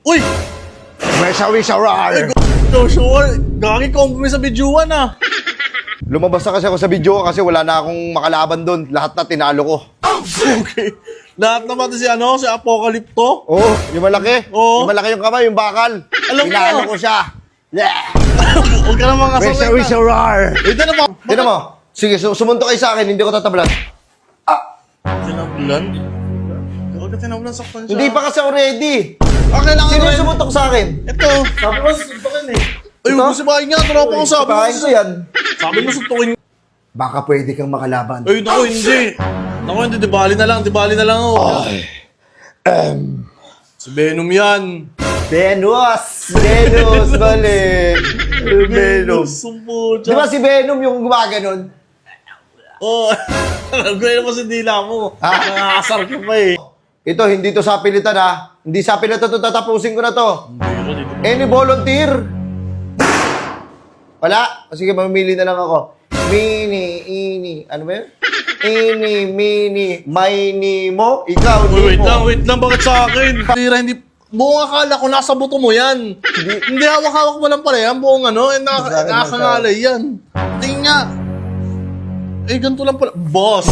Uy! May sawi-sarar. Joshua, gagi combo sa videoan ah. Lumabas na kasi ako sa video kasi wala na akong makalaban doon. Lahat na tinalo ko. Okay. Lahat naman si si Apocalypto. Oo, yung malaki. Oo. Yung malaki yung kamay, yung bakal. Alam mo. Tinalo ko siya. Yeah. Huwag ka naman May kasaway na. sawi-sarar. Ito naman. Tignan mo. Sige, sumunto kayo sa akin. Hindi ko tatablan. Tinablan? Huwag ka tinablan, saktan siya. Hindi pa kasi ako ready. Okay lang. Sino yung sumuntok sa akin? Ito. Sabi ko, susuntokin eh. Ay, huwag mo sibahin nga. Tropa ko sabi mo. Sabahin ko yan. Sabi mo suntukin. Baka pwede kang makalaban. Ay, naku, hindi. Naku, hindi. Dibali na lang ako. Si Venom yan. Venus, balik. Venom. Sumpo Di ba si Venom yung gumaganon? Oo. Gawin mo sa dila mo. Ha? Nakakasar ka pa eh. Ito, hindi to sa pilitan ha. Hindi sa pilitan to, tatapusin ko na to. Any volunteer? Wala? O sige, mamili na lang ako. Ini. Ano ba yun? Ini, mini, mini mo. Ikaw, Uy, di mo. wait lang. Bakit sa akin? Tira, hindi. Buong akala ko nasa buto mo yan. Hindi hawak-hawak mo lang pala yan. Buong Sa akin, nakakangalay yan. Tingin nga. Eh, ganito lang pala. Boss.